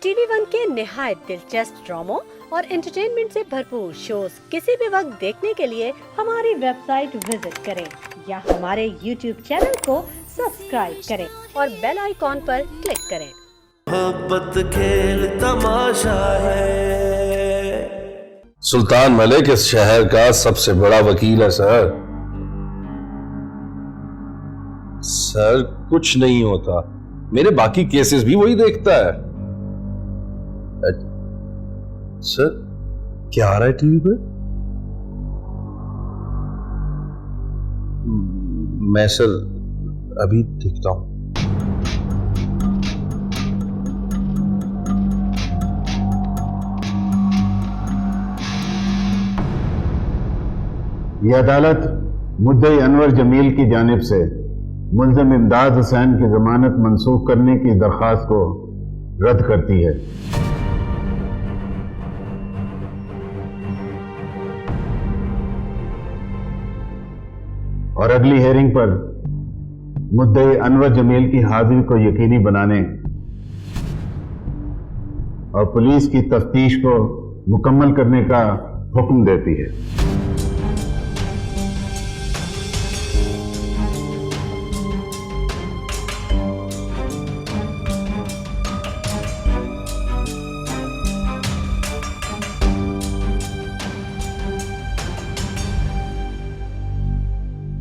TV one के निहायत दिलचस्प ड्रामों और एंटरटेनमेंट से भरपूर शोज किसी भी वक्त देखने के लिए हमारी वेबसाइट विजिट करें या हमारे यूट्यूब चैनल को सब्सक्राइब करें और बेल आइकॉन पर क्लिक करें। मोहब्बत खेल तमाशा है। सुल्तान मलिक इस शहर का सबसे बड़ा वकील है सर। सर कुछ नहीं होता, मेरे बाकी केसेस भी वही देखता है। सर क्या आ रहा है टीवी पे? मैं सर अभी देखता हूं। यह अदालत मुद्दई अनवर जमील की जानिब से मुल्ज़िम इमदाद हुसैन की जमानत मंसूख करने की दरख्वास्त को रद्द करती है। और अगली हेयरिंग पर मुद्दई अनवर जमील की हाजिरी को यकीनी बनाने और पुलिस की तफ्तीश को मुकम्मल करने का हुक्म देती है।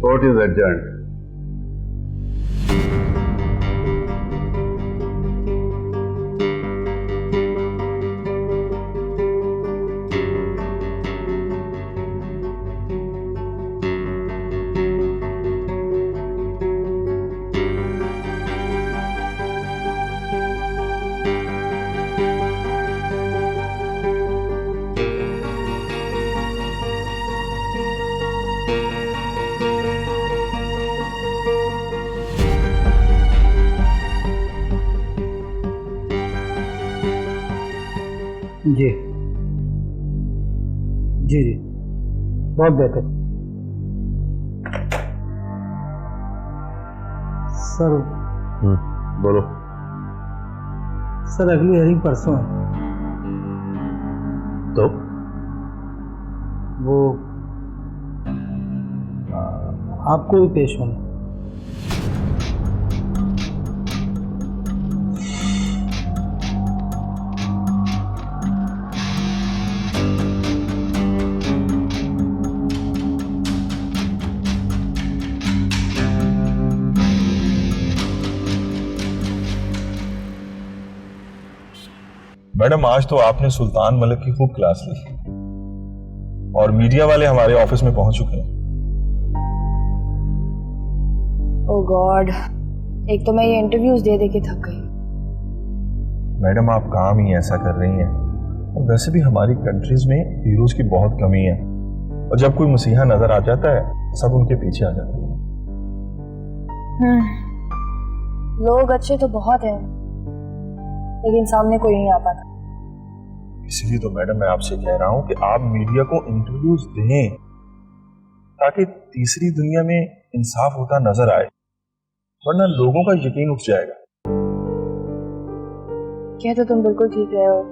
Court is adjourned. जी जी जी बहुत बेहतर सर। बोलो सर अगली हेयरिंग परसों है, तो वो आपको भी पेश होना। मैडम आज तो आपने सुल्तान मलिक की खूब क्लास ली और मीडिया वाले हमारे ऑफिस में पहुंच चुके हैं। ओह गॉड, एक तो मैं ये इंटरव्यूज दे के थक गई। मैडम आप काम ही ऐसा कर रही हैं और वैसे भी हमारी कंट्रीज में हीरोज की बहुत कमी है और जब कोई मसीहा नजर आ जाता है सब उनके पीछे आ जाते हैं। लोग अच्छे तो बहुत हैं लेकिन सामने कोई नहीं आ पाता। इसलिए तो मैडम मैं आपसे कह रहा हूं कि आप मीडिया को इंटरव्यूज दें ताकि तीसरी दुनिया में इंसाफ होता नजर आए, वरना लोगों का यकीन उठ जाएगा। कह तो तुम बिल्कुल ठीक रहे हो,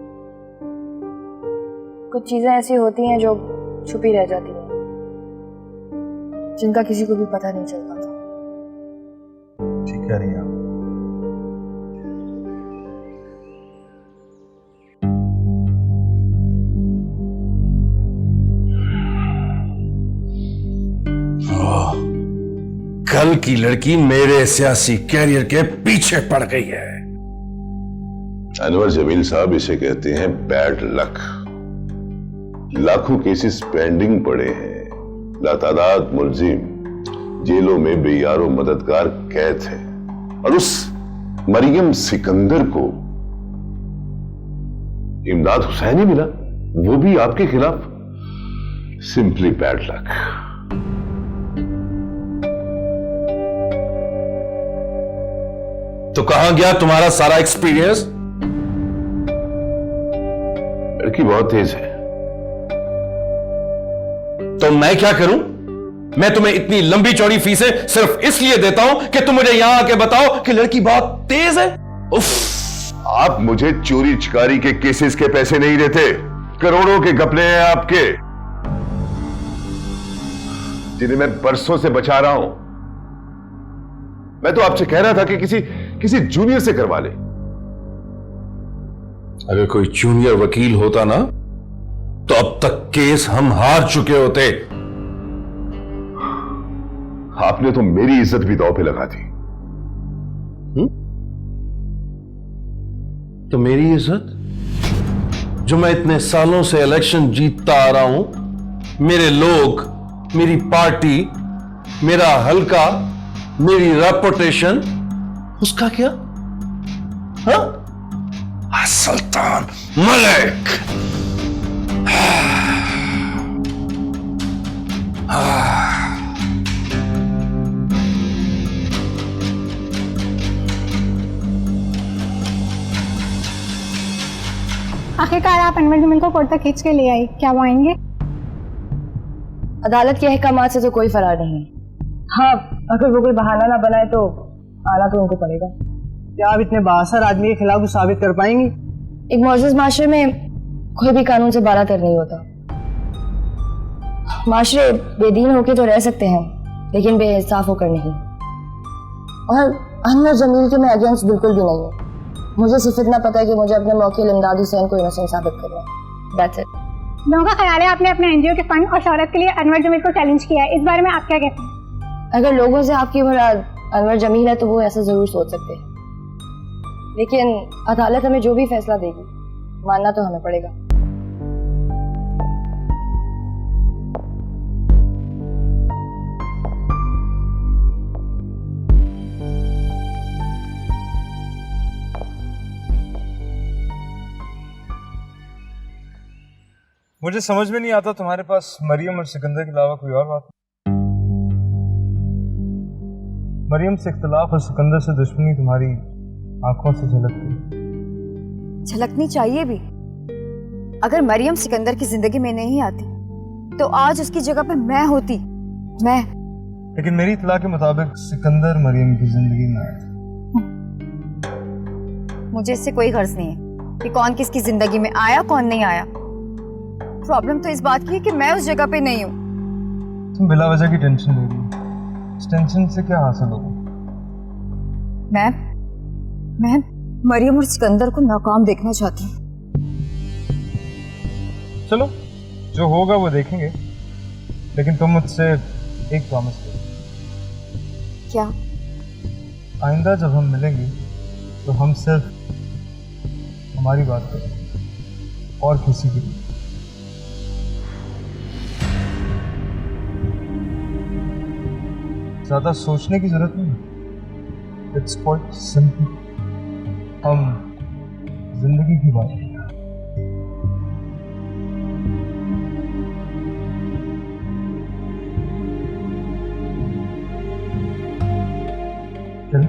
कुछ चीजें ऐसी होती हैं जो छुपी रह जाती हैं, जिनका किसी को भी पता नहीं चल पाता। ठीक कह रही हैं आप। कल की लड़की मेरे सियासी कैरियर के पीछे पड़ गई है। अनवर जमील साहब इसे कहते हैं बैड लक। लाखों केसेस पेंडिंग पड़े हैं, लातादाद मुलजिम जेलों में बेयारो मददगार कैद है और उस मरियम सिकंदर को इमदाद हुसैन ही मिला, वो भी आपके खिलाफ। Simply bad luck. तो कहां गया तुम्हारा सारा एक्सपीरियंस? लड़की बहुत तेज है। तो मैं क्या करूं? मैं तुम्हें इतनी लंबी चौड़ी फीसें सिर्फ इसलिए देता हूं कि तुम मुझे यहां आके बताओ कि लड़की बहुत तेज है। उफ, आप मुझे चोरी चकारी के केसेस के पैसे नहीं देते, करोड़ों के घपले हैं आपके, जिन्हें मैं बरसों से बचा रहा हूं। मैं तो आपसे कह रहा था कि किसी जूनियर से करवा ले। अगर कोई जूनियर वकील होता ना तो अब तक केस हम हार चुके होते। आपने तो मेरी इज्जत भी दांव पे लगा दी। तो मेरी इज्जत, जो मैं इतने सालों से इलेक्शन जीतता आ रहा हूं, मेरे लोग, मेरी पार्टी, मेरा हलका, मेरी रेपुटेशन, उसका क्या? हाँ? सुल्तान मलिक। आखिरकार आप अनवर जमील को कोर्ट तक खींच के ले आई, क्या वो आएंगे? अदालत के अहकामात से तो कोई फरार नहीं। हाँ, अगर वो कोई बहाना ना बनाए तो आना तो उनको पड़ेगा। क्या आप इतने बासर आदमी के खिलाफ कुछ साबित कर पाएंगी? एक मौजूद माशरे में कोई भी कानून से बालातर नहीं होता। माशरे बेदीन होके तो रह सकते हैं, लेकिन बेइंसाफ होकर नहीं। और अनवर जमील के मैं अगेंस्ट बिल्कुल भी नहीं हूँ। मुझे सिर्फ इतना पता है कि मुझे अपने मौके इमदाद हुसैन को इनोसेंट साबित करना है। That's it. लोगों का ख्याल है आपने अपने एनजीओ के फंड और शोहरत के लिए अनवर जमील को चैलेंज किया है, इस बारे में आप क्या कहते हैं? अगर लोगों से आपकी मुराद अनवर जमील है तो वो ऐसा जरूर सोच सकते हैं, लेकिन अदालत हमें जो भी फैसला देगी मानना तो हमें पड़ेगा। मुझे समझ में नहीं आता तुम्हारे पास मरियम और सिकंदर के अलावा कोई और बात? मरियम से इख्तिलाफ और सिकंदर से दुश्मनी तुम्हारी आंखों से झलकती। झलकनी चाहिए भी। अगर मरियम सिकंदर की जिंदगी में नहीं आती तो आज उसकी जगह पर मैं होती। लेकिन मेरी इत्तला के मुताबिक सिकंदर मरियम की जिंदगी में आया। मुझे इससे कोई गर्ज नहीं है कि कौन किसकी जिंदगी में आया कौन नहीं आया। प्रॉब्लम तो इस बात की है कि मैं उस जगह पे नहीं हूँ। तुम बिला वजह की टेंशन ले रही हो। इस टेंशन से क्या हासिल होगा? मैं मरियम और सिकंदर को नाकाम देखना चाहती हूँ। चलो, जो होगा वो देखेंगे, लेकिन तुम मुझसे एक प्रॉमिस करो। क्या? आइंदा जब हम मिलेंगे तो हम सिर्फ हमारी बात करेंगे और किसी की भी। ज्यादा सोचने की जरूरत नहीं। It's quite simple. हम जिंदगी की बात करें। चलो।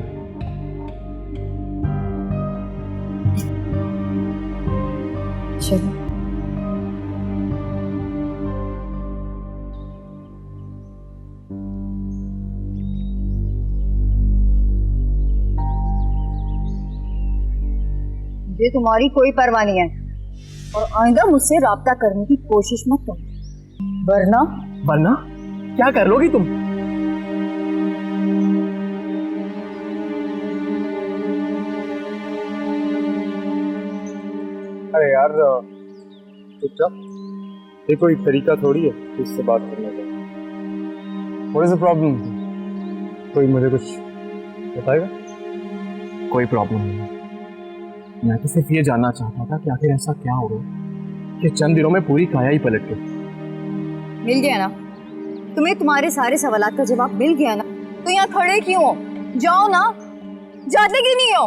मुझे तुम्हारी कोई परवाह नहीं है और आइंदा मुझसे राब्ता करने की कोशिश मत करो, वरना क्या कर लोगी तुम? अरे यार चुपचाप, ये कोई तरीका थोड़ी है इससे बात करने का। What is the problem? कोई मुझे कुछ बताएगा? कोई प्रॉब्लम नहीं। मैं तो सिर्फ ये जानना चाहता था कि आखिर ऐसा क्या हो गया कि चंद दिनों में पूरी काया ही पलट गई। मिल गया ना तुम्हें? तुम्हारे सारे सवालात का जवाब मिल गया ना? तो यहाँ खड़े क्यों हो? जाओ ना, जाते क्यों नहीं हो?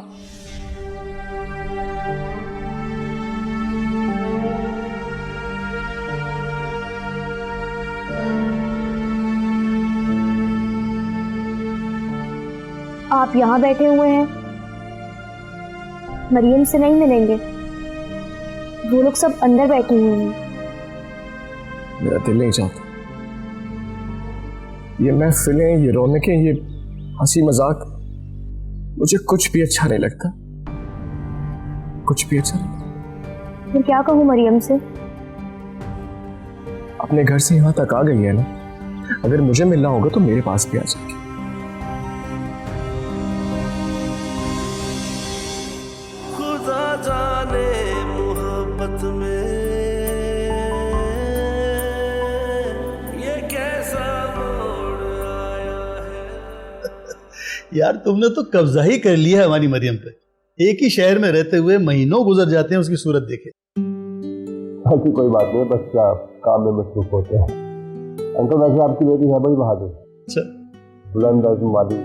आप यहाँ बैठे हुए हैं, मरियम से नहीं मिलेंगे? वो लोग सब अंदर बैठे हुए हैं। मेरा दिल नहीं चाहता। ये महफिलें, ये रौनकें, ये हंसी मजाक, मुझे कुछ भी अच्छा नहीं लगता। कुछ भी अच्छा नहीं। फिर क्या कहूँ मरियम से? अपने घर से यहाँ तक आ गई है ना, अगर मुझे मिलना होगा तो मेरे पास भी आ जाएगी। खुदा जाने मोहब्बत में ये कैसा मोड़ आया है। यार तुमने तो कब्जा ही कर लिया है हमारी मरियम पे। एक ही शहर में रहते हुए महीनों गुजर जाते हैं उसकी सूरत देखे। बाकी कोई बात नहीं, बस काम में मसरूफ होते हैं। अंकल वैसे आपकी बेटी है बड़ी बहादुर। अच्छा। बुलंद माली,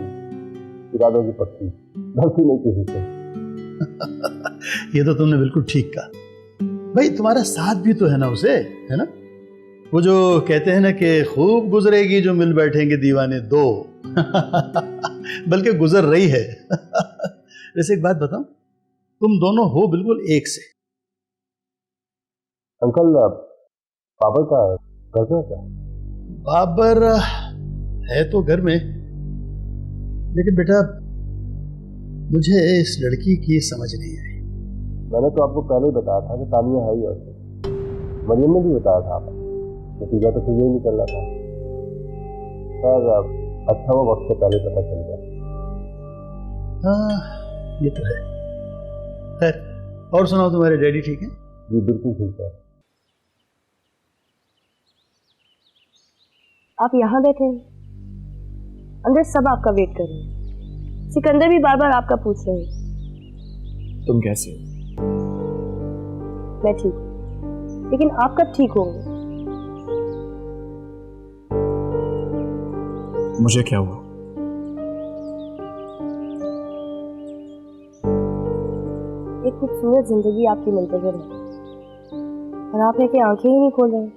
इरादों की पक्की, डरती नहीं किसी से। ये तो तुमने बिल्कुल ठीक कहा। भाई तुम्हारा साथ भी तो है ना उसे, है ना? वो जो कहते हैं ना कि खूब गुजरेगी जो मिल बैठेंगे दीवाने दो। बल्कि गुजर रही है। वैसे एक बात बताऊं, तुम दोनों हो बिल्कुल एक से। अंकल बाबर का घर पे क्या? बाबर है तो घर में, लेकिन बेटा मुझे इस लड़की की समझ नहीं आई। मैंने तो आपको पहले ही बताया था कि तानिया है ही ऐसे। मरियम ने भी बताया था, नतीजा तो यही निकल रहा था। सर अच्छा वो वक्त से पहले पता चल गया। हाँ ये तो है। खैर और सुनाओ, तुम्हारे डैडी ठीक है? जी बिल्कुल ठीक है। आप यहाँ बैठे हैं, अंदर सब आपका वेट कर रहे हैं। सिकंदर भी बार बार आपका पूछ रहे हैं। तुम कैसे हो? मैं ठीक हूँ, लेकिन आप कब ठीक होंगे? मुझे क्या हुआ? एक खूबसूरत जिंदगी आपकी मुंतजर है और आप है कि आंखें ही नहीं खोल रहे।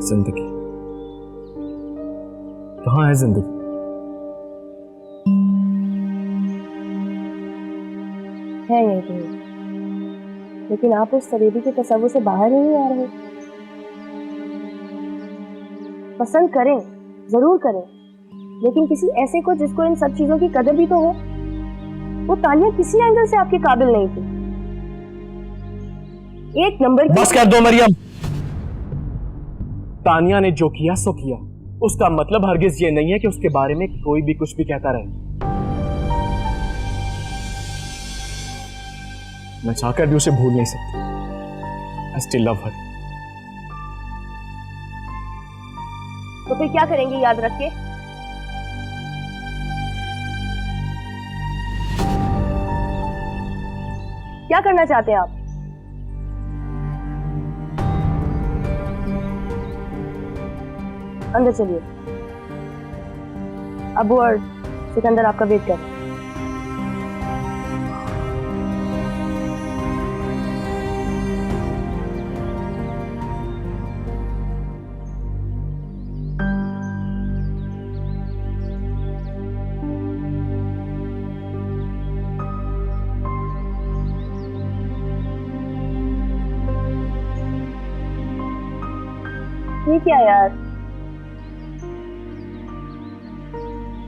जिंदगी कहाँ है? जिंदगी है यहीं कहीं, लेकिन आप उस फरेबी के तस्वुर से बाहर ही नहीं आ रहे। पसंद करें, जरूर करें, लेकिन किसी ऐसे को जिसको इन सब चीजों की कदर भी तो हो। वो तानिया किसी एंगल से आपके काबिल नहीं थी। एक नंबर की। बस कर दो मरियम। तानिया ने जो किया सो किया, उसका मतलब हरगिज ये नहीं है कि उसके बारे में कोई भी कुछ भी कहता रहे। मैं चाहकर भी उसे भूल नहीं सकती। I still love her. तो फिर क्या करेंगे याद रख के? क्या करना चाहते हैं आप? अंदर चलिए। अबू और सिकंदर आपका वेट कर रहे हैं। ये क्या यार?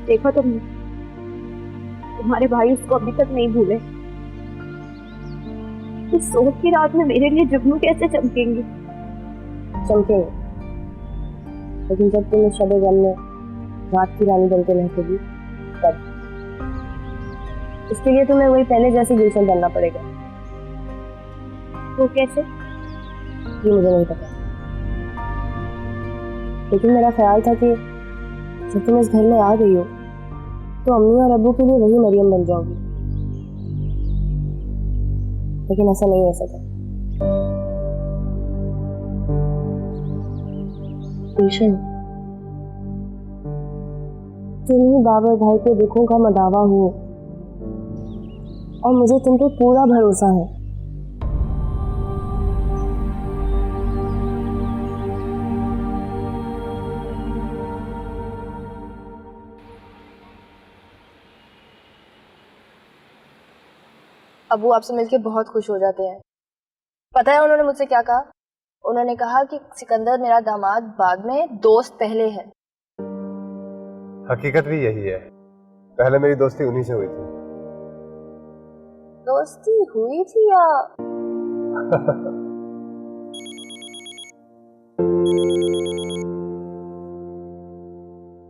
देखो तुम्हारे भाई उसको अभी तक नहीं भूले। इस सोच की रात में मेरे लिए जुगनू कैसे चमकेंगे? चमकेंगे, लेकिन जब तुम इस शबे गम में रात की रानी बनकर महकेगी तब। इसके लिए तुम्हें वही पहले जैसे गुलशन बनना पड़ेगा। वो कैसे? ये मुझे नहीं पता, लेकिन मेरा ख्याल था कि जब तुम इस घर में आ गई हो तो अम्मी और अब्बू के लिए वही मरियम बन जाओगी, लेकिन ऐसा नहीं हो सका। गुलशन, तुम ही बाबर भाई के दुखों का मदावा हो और मुझे तुम पे पूरा भरोसा है। अबू आपसे मिलके बहुत खुश हो जाते हैं। पता है उन्होंने मुझसे क्या कहा? उन्होंने कहा कि सिकंदर मेरा दामाद बाद में, दोस्त पहले है। हकीकत भी यही है, पहले मेरी दोस्ती उन्हीं से हुई थी। दोस्ती हुई थी या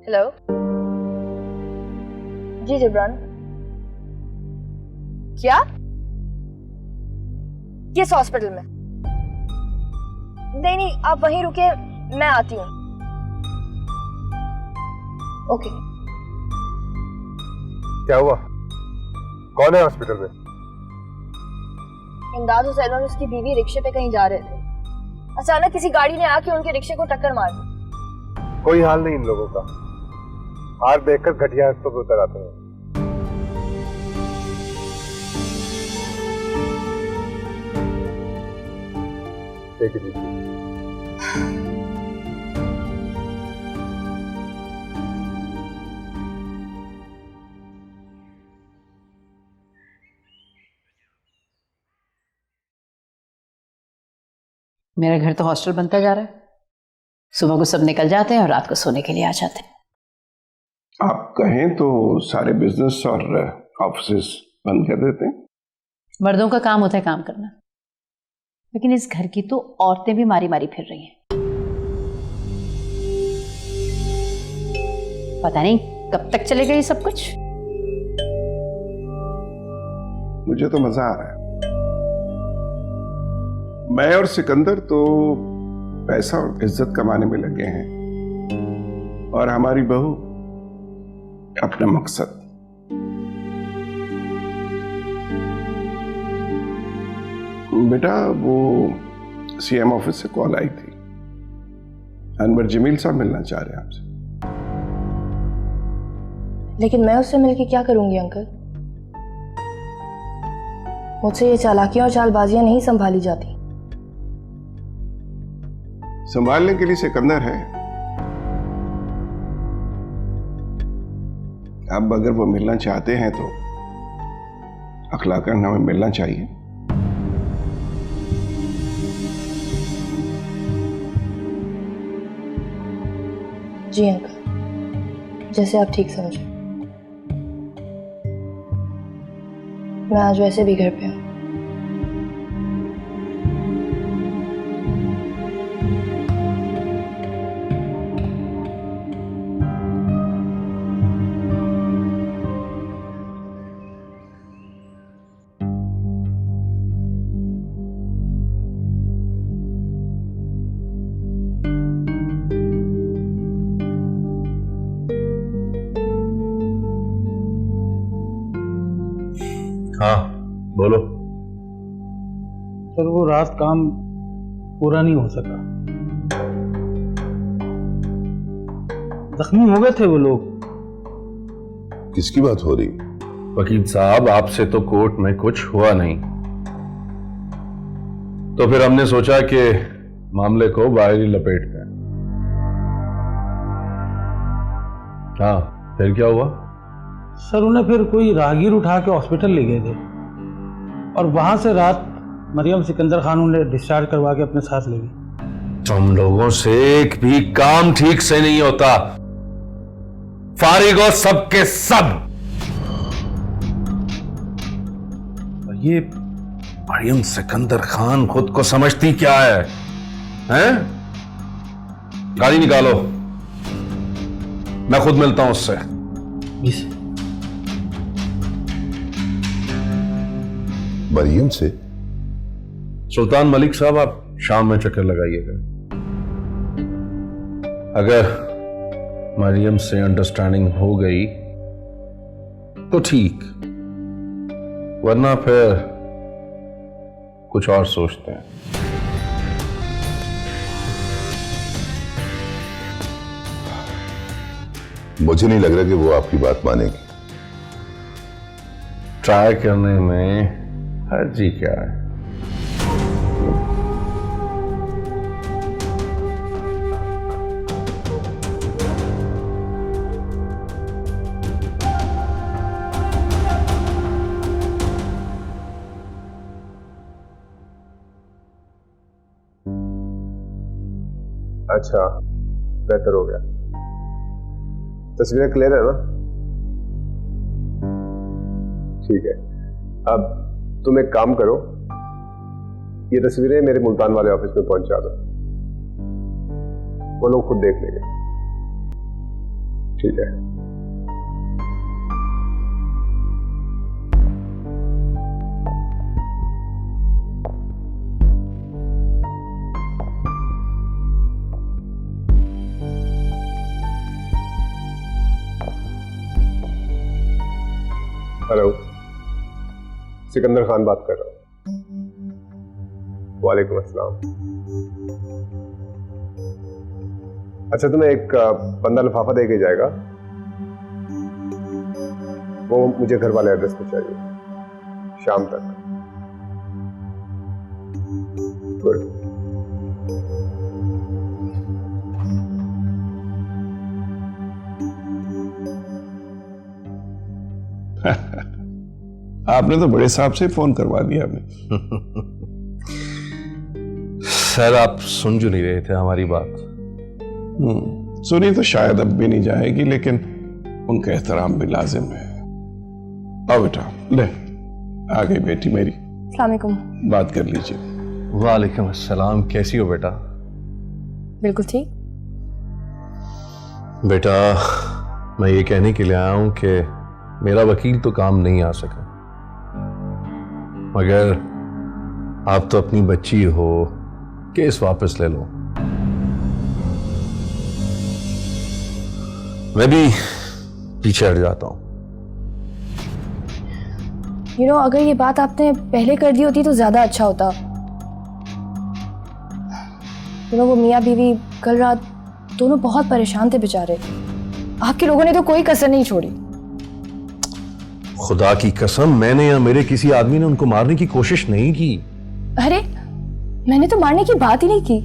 हेलो जी जिब्रान, क्या किस हॉस्पिटल में? नहीं आप वहीं रुके, मैं आती हूँ। ओके। क्या हुआ? कौन है हॉस्पिटल में? इमदाद हुसैन और उसकी बीवी रिक्शे पे कहीं जा रहे थे। अचानक किसी गाड़ी ने आके उनके रिक्शे को टक्कर मार दी। कोई हाल नहीं इन लोगों का, हार देखकर घटिया हस्तों पर उतर आते हैं। Take it easy. मेरा घर तो हॉस्टल बनता जा रहा है। सुबह को सब निकल जाते हैं और रात को सोने के लिए आ जाते हैं। आप कहें तो सारे बिजनेस और ऑफिस बंद कर देते हैं। मर्दों का काम होता है काम करना, लेकिन इस घर की तो औरतें भी मारी मारी फिर रही हैं। पता नहीं कब तक चलेगा ये सब कुछ। मुझे तो मजा आ रहा है। मैं और सिकंदर तो पैसा और इज्जत कमाने में लगे हैं और हमारी बहू अपना मकसद। बेटा वो सीएम ऑफिस से कॉल आई थी, अनवर जमील साहब मिलना चाह रहे हैं आपसे। लेकिन मैं उससे मिलके क्या करूंगी अंकल? मुझसे ये चालाकियां और चालबाजियां नहीं संभाली जाती। संभालने के लिए सिकंदर है। अब अगर वो मिलना चाहते हैं तो अखलाकन हमें मिलना चाहिए। जी अंकल, जैसे आप ठीक समझें। मैं आज वैसे भी घर पे हूँ। हाँ बोलो। सर वो रात काम पूरा नहीं हो सका, जख्मी हो गए थे वो लोग। किसकी बात हो रही? वकील साहब आपसे तो कोर्ट में कुछ हुआ नहीं, तो फिर हमने सोचा कि मामले को बाहर ही लपेट दें। हाँ फिर क्या हुआ? सर उन्हें फिर कोई राहगीर उठा के हॉस्पिटल ले गए थे और वहां से रात मरियम सिकंदर खान ने डिस्चार्ज करवा के अपने साथ ले गई। तुम लोगों से एक भी काम ठीक से नहीं होता, फारिग हो सबके सब। ये मरियम सिकंदर खान खुद को समझती क्या है? हैं? गाड़ी निकालो, मैं खुद मिलता हूं उससे। मरियम से? सुल्तान मलिक साहब आप शाम में चक्कर लगाइएगा। अगर मरियम से अंडरस्टैंडिंग हो गई तो ठीक, वरना फिर कुछ और सोचते हैं। मुझे नहीं लग रहा कि वो आपकी बात मानेगी। ट्राई करने में हर्जी क्या है? अच्छा बेहतर हो गया, तस्वीरें क्लियर है ना? ठीक है, अब तुम एक काम करो, ये तस्वीरें मेरे मुल्तान वाले ऑफिस में पहुंचा दो, वो लोग खुद देख लेंगे। ठीक है। हेलो, सिकंदर खान बात कर रहा हूँ। वालेकुम अस्सलाम। अच्छा, तुम्हें एक बंदा लिफाफा दे के जाएगा, वो मुझे घर वाले एड्रेस पे चाहिए शाम तक। गुड। आपने तो बड़े साहब से फोन करवा दिया हमें। सर, आप सुन जो नहीं रहे थे हमारी बात। सुनी तो शायद अब भी नहीं जाएगी, लेकिन उनका एहतराम भी लाजिम है। आओ बेटा, ले आ गई बेटी मेरी। अस्सलाम वालेकुम। बात कर लीजिए। वालेकुम अस्सलाम। कैसी हो बेटा? बिल्कुल ठीक। बेटा, मैं ये कहने के लिए आया हूं कि मेरा वकील तो काम नहीं आ सका, मगर आप तो अपनी बच्ची हो, केस वापस ले लो। मैं भी पीछे हट जाता हूं। अगर ये बात आपने पहले कर दी होती तो ज्यादा अच्छा होता। वो मियाँ बीवी कल रात दोनों बहुत परेशान थे बेचारे। आपके लोगों ने तो कोई कसर नहीं छोड़ी। खुदा की कसम, मैंने या मेरे किसी आदमी ने उनको मारने की कोशिश नहीं की। अरे, मैंने तो मारने की बात ही नहीं की।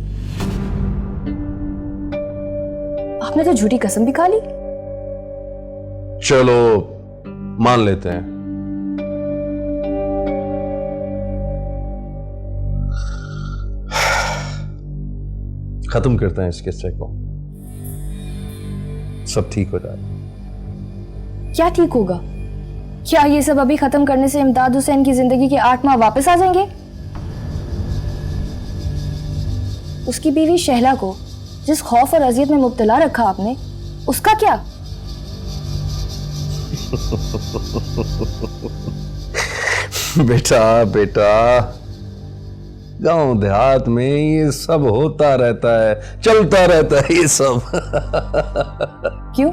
आपने तो झूठी कसम भी खा ली। चलो मान लेते हैं। खत्म करते हैं इस किस्से को, सब ठीक हो जाएगा। क्या ठीक होगा? क्या ये सब अभी खत्म करने से इमदाद हुसैन की जिंदगी के 8 माह वापस आ जाएंगे? उसकी बीवी शहला को जिस खौफ और अजियत में मुब्तला रखा आपने, उसका क्या? बेटा बेटा, गांव देहात में ये सब होता रहता है, चलता रहता है ये सब। क्यों?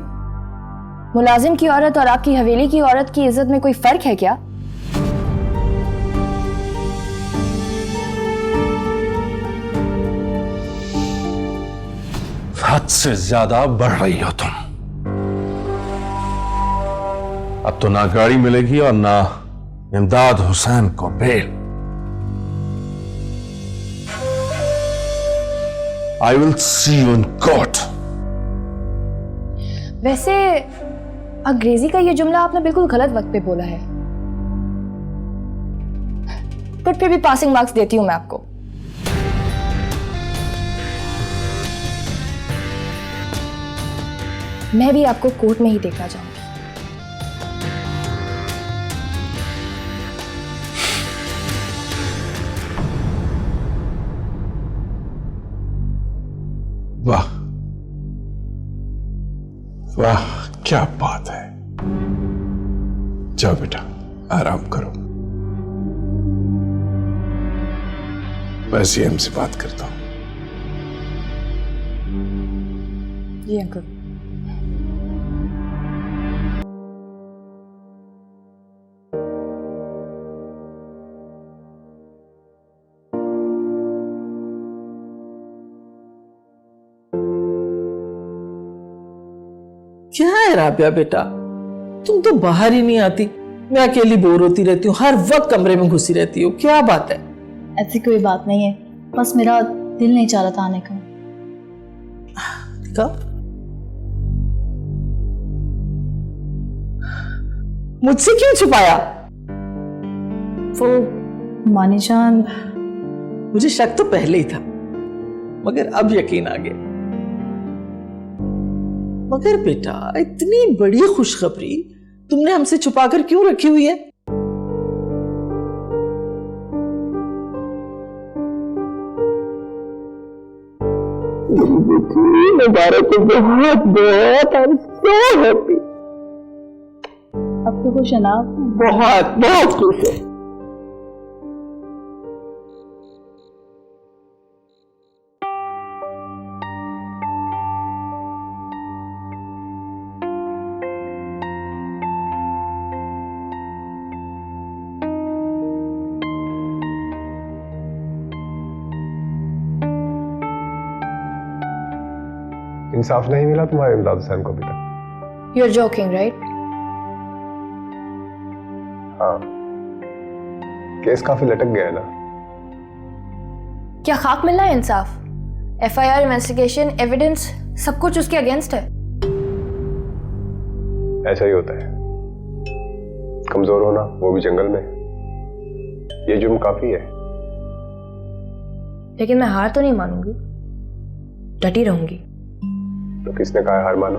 मुलाजिम की औरत और आपकी हवेली की औरत की इज्जत में कोई फर्क है क्या? हद से ज्यादा बढ़ रही हो तुम। अब तो ना गाड़ी मिलेगी और ना इमदाद हुसैन को bail. I will see you in court. वैसे अंग्रेजी का ये जुमला आपने बिल्कुल गलत वक्त पे बोला है, पर फिर भी पासिंग मार्क्स देती हूं मैं आपको। मैं भी आपको कोर्ट में ही देखना चाहूंगी। वाह वाह, क्या बात है। जाओ बेटा, आराम करो। मैं सीएम से बात करता हूं। जी अंकल। क्या है राबिया बेटा, तुम तो बाहर ही नहीं आती। मैं अकेली बोर होती रहती हूँ, हर वक्त कमरे में घुसी रहती हूँ। क्या बात है? ऐसी कोई बात नहीं है, बस मेरा दिल नहीं चाह रहा था आने का। देखा, मुझसे क्यों छुपाया? वो मानी जान, मुझे शक तो पहले ही था, मगर अब यकीन आ गया। मगर बेटा, इतनी बड़ी खुशखबरी तुमने हमसे छुपाकर क्यों रखी हुई है? मुबारक हो, बहुत बहुत आई एम सो हैप्पी। अब तो खुश है ना? बहुत बहुत खुश है। इंसाफ नहीं मिला तुम्हारे इमदाद हुसैन को अभी तक? You're joking, right? हाँ, केस काफी लटक गया है ना। क्या खाक मिलना है इंसाफ? FIR, इन्वेस्टिगेशन, एविडेंस सब कुछ उसके अगेंस्ट है। ऐसा ही होता है, कमजोर होना वो भी जंगल में, ये जुर्म काफी है। लेकिन मैं हार तो नहीं मानूंगी, डटी रहूंगी। तो किसने कहा हार मानो?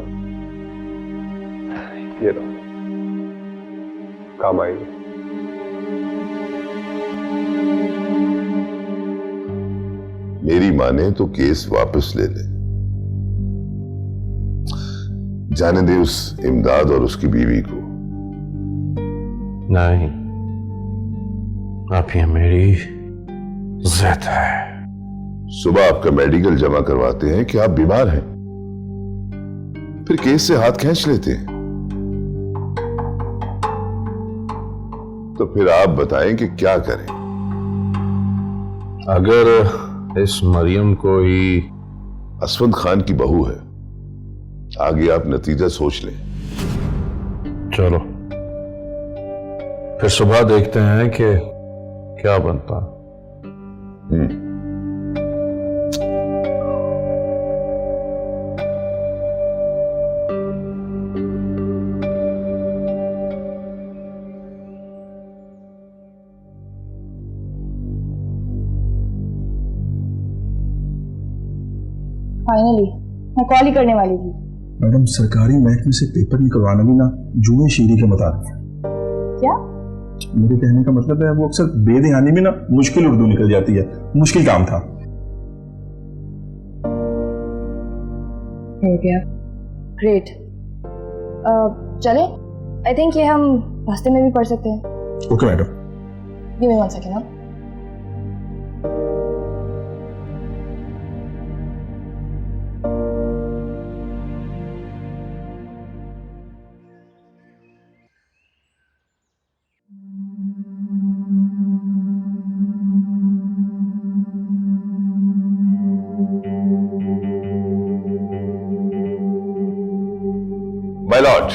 ये लो, काम आएगी। मेरी माने तो केस वापस ले ले, जाने दे उस इमदाद और उसकी बीवी को। नहीं, आप ये मेरी जिद है। सुबह आपका मेडिकल जमा करवाते हैं कि आप बीमार हैं, फिर केस से हाथ खींच लेते हैं। तो फिर आप बताएं कि क्या करें। अगर इस मरियम को ही असफंद खान की बहू है, आगे आप नतीजा सोच लें। चलो फिर सुबह देखते हैं कि क्या बनता। फाइनली मैं कॉल ही करने वाली थी। मैडम, सरकारी महकमे से पेपर निकलवाना भी ना जुए शीरी के मुताबिक। क्या? मेरे कहने का मतलब है वो अक्सर बेध्यानी में ना मुश्किल उर्दू निकल जाती है। मुश्किल काम था। हो गया, ग्रेट। चले, आई थिंक ये हम रास्ते में भी पढ़ सकते हैं। Okay madam. Give me 1 second. My Lord,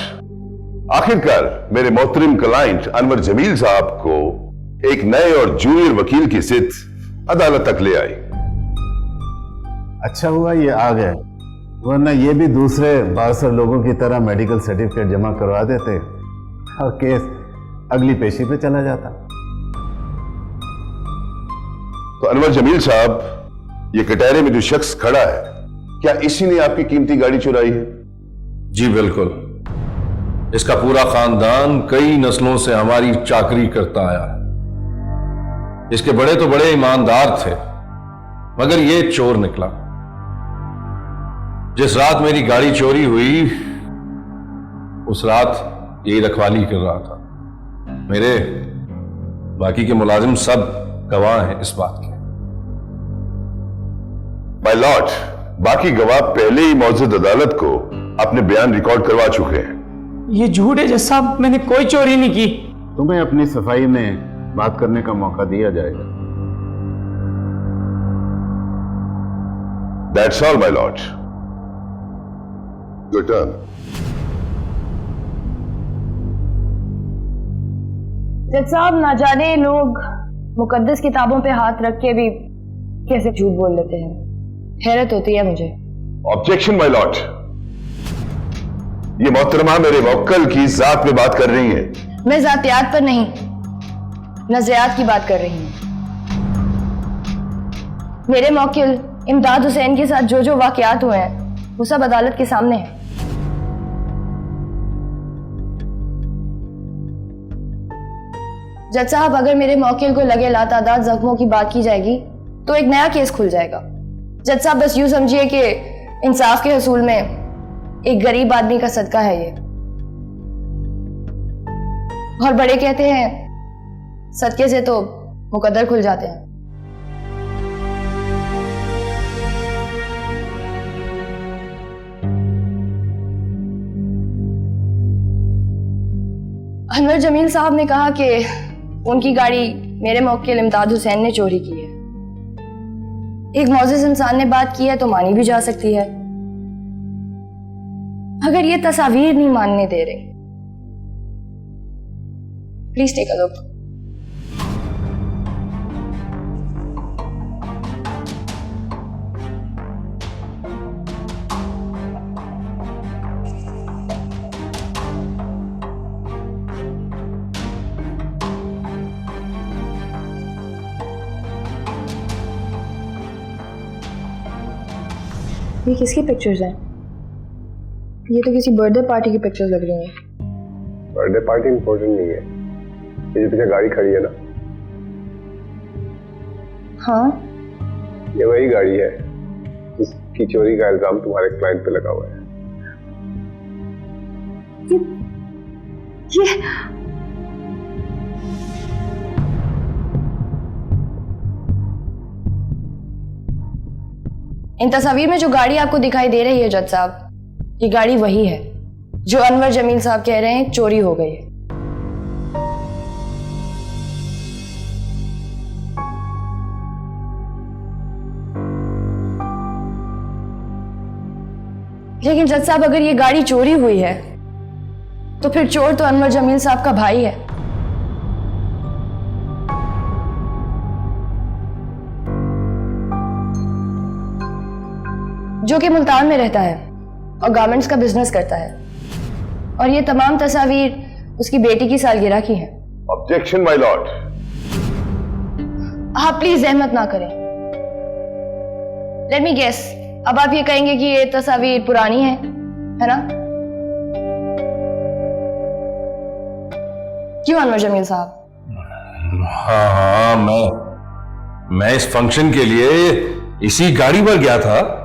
आखिरकार मेरे मोहतरम क्लाइंट अनवर जमील साहब को एक नए और जूनियर वकील की जिद अदालत तक ले आई। अच्छा हुआ ये आ गए, वरना ये भी दूसरे 62 लोगों की तरह मेडिकल सर्टिफिकेट जमा करवा देते और केस अगली पेशी पे चला जाता। तो अनवर जमील साहब, ये कटहरे में जो शख्स खड़ा है, क्या इसी ने आपकी कीमती गाड़ी चुराई है? जी बिल्कुल, इसका पूरा खानदान कई नस्लों से हमारी चाकरी करता आया है। इसके बड़े तो बड़े ईमानदार थे, मगर ये चोर निकला। जिस रात मेरी गाड़ी चोरी हुई, उस रात यही रखवाली कर रहा था। मेरे बाकी के मुलाजिम सब गवाह हैं इस बात के। माय लॉर्ड, बाकी गवाह पहले ही मौजूद अदालत को अपने बयान रिकॉर्ड करवा चुके हैं। ये झूठ है जज साहब, मैंने कोई चोरी नहीं की। तुम्हें अपनी सफाई में बात करने का मौका दिया जाएगा। That's all, my lord. Your turn. जज साहब, ना जाने लोग मुकद्दस किताबों पे हाथ रख के भी कैसे झूठ बोल लेते हैं, हैरत होती है मुझे। ऑब्जेक्शन माय लॉर्ड, ये मोहतरमा मेरे मुवक्किल की जात में बात कर रही है। मैं जातियात पर नहीं, नजरियात की बात कर रही हूँ। मेरे मुवक्किल इमदाद हुसैन के साथ जो जो वाकयात हुए हैं वो सब अदालत के सामने है। जज साहब, अगर मेरे मुवक्किल को लगे लातादाद जख्मों की बात की जाएगी तो एक नया केस खुल जाएगा। जज साहब बस यूं समझिए कि इंसाफ के हसूल में एक गरीब आदमी का सदका है ये। और बड़े कहते हैं सदके से तो मुकद्दर खुल जाते हैं। अनवर जमील साहब ने कहा कि उनकी गाड़ी मेरे मौके इमदाद हुसैन ने चोरी की है। एक मौजिज़ इंसान ने बात की है तो मानी भी जा सकती है। अगर ये तस्वीर नहीं मानने दे रहे, प्लीज टेक अ लुक। ये किसकी पिक्चर्स हैं? ये तो किसी बर्थडे पार्टी की पिक्चर्स लग रही हैं। बर्थडे पार्टी इम्पोर्टेंट नहीं है, ये जो पीछे गाड़ी खड़ी है ना, हाँ ये वही गाड़ी है जिसकी चोरी का इल्जाम तुम्हारे क्लाइंट पे लगा हुआ है। ये इन तस्वीर में जो गाड़ी आपको दिखाई दे रही है जज साहब, ये गाड़ी वही है जो अनवर जमील साहब कह रहे हैं चोरी हो गई है। लेकिन जज साहब अगर ये गाड़ी चोरी हुई है तो फिर चोर तो अनवर जमील साहब का भाई है। जो कि मुल्तान में रहता है और गारमेंट्स का बिजनेस करता है। और ये तमाम तस्वीर उसकी बेटी की सालगिरह की हैं। Objection my Lord. आप प्लीज जहमत ना करें। लेट मी गेस, अब आप ये कहेंगे कि ये तस्वीर पुरानी है ना? क्यों अनवर जमील साहब? हाँ, मैं इस फंक्शन के लिए इसी गाड़ी पर गया था।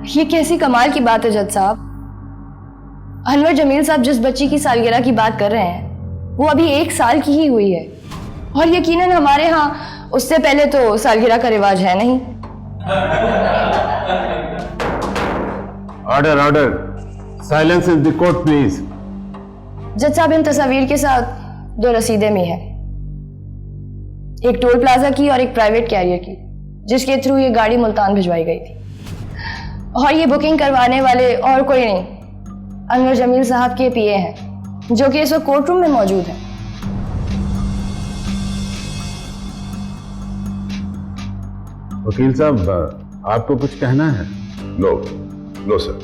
ये कैसी कमाल की बात है जज साहब। अनवर जमील साहब जिस बच्ची की सालगिरह की बात कर रहे हैं वो अभी 1 साल की ही हुई है और यकीनन हमारे यहाँ उससे पहले तो सालगिरह का रिवाज है नहीं। Order order, silence in the court please. जज साहब इन तस्वीर के साथ 2 रसीदें भी हैं, एक टोल प्लाजा की और एक प्राइवेट कैरियर की, जिसके थ्रू ये गाड़ी मुल्तान भिजवाई गई थी। और ये बुकिंग करवाने वाले और कोई नहीं, अनवर जमील साहब के पीए हैं जो कि इस वक्त कोर्ट रूम में मौजूद है। वकील साहब, आपको कुछ कहना है? नो नो सर,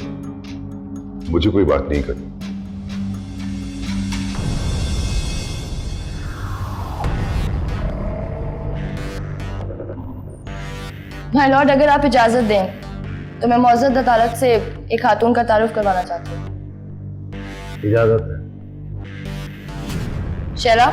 मुझे कोई बात नहीं करनी। माय लॉर्ड, अगर आप इजाजत दें तो मैं मौजूद अदालत से एक खातून का तारुफ करवाना चाहती हूँ। इजाजत है। शैला,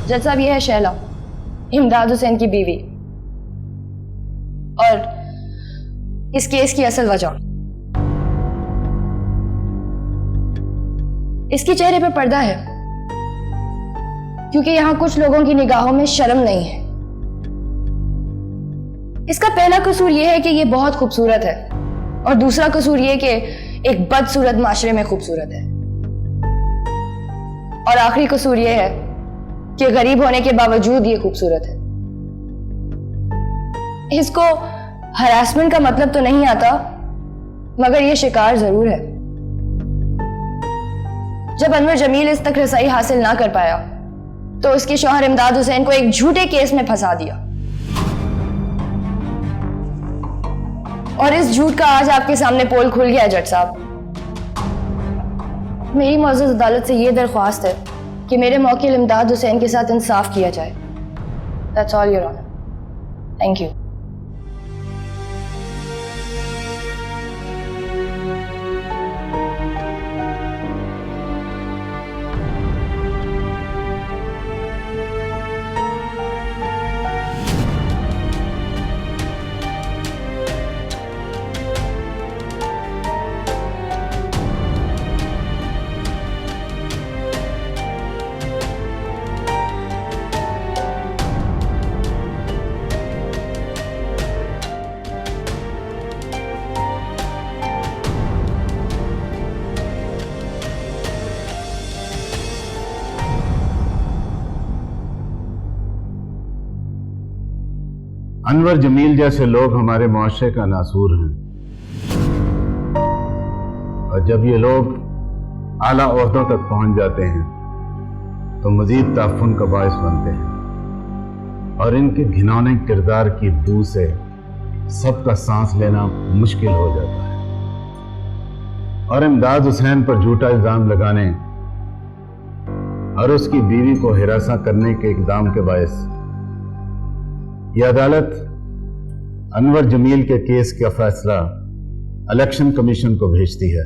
जज साहब ये है शैला, इमदाद हुसैन की बीवी और इस केस की असल वजह। इसके चेहरे पर पर्दा है क्योंकि यहां कुछ लोगों की निगाहों में शर्म नहीं है। इसका पहला कसूर यह है कि यह बहुत खूबसूरत है और दूसरा कसूर यह कि एक बदसूरत माशरे में खूबसूरत है। और आखिरी कसूर यह है कि गरीब होने के बावजूद ये खूबसूरत है। इसको हरासमेंट का मतलब तो नहीं आता, मगर ये शिकार जरूर है। जब अनवर जमील इस तक रसाई हासिल ना कर पाया तो उसके शौहर इमदाद हुसैन को एक झूठे केस में फंसा दिया और इस झूठ का आज आपके सामने पोल खुल गया। जज साहब, मेरी मौजूद अदालत से यह दरख्वास्त है कि मेरे मौकिल इमदाद हुसैन के साथ इंसाफ किया जाए। That's all, Your Honor. Thank you. Anwar Jameel जैसे लोग हमारे मुआशरे का नासूर हैं, और जब ये लोग आला ओहदों तक पहुंच जाते हैं तो मजीद ताफुन का बायस बनते हैं, और इनके घिनौने किरदार की बू से सबका सांस लेना मुश्किल हो जाता है। और इमदाद हुसैन पर झूठा इल्जाम लगाने और उसकी बीवी को हिरासा करने के इकदाम के बायस यह अदालत अनवर जमील के केस का फैसला इलेक्शन कमीशन को भेजती है,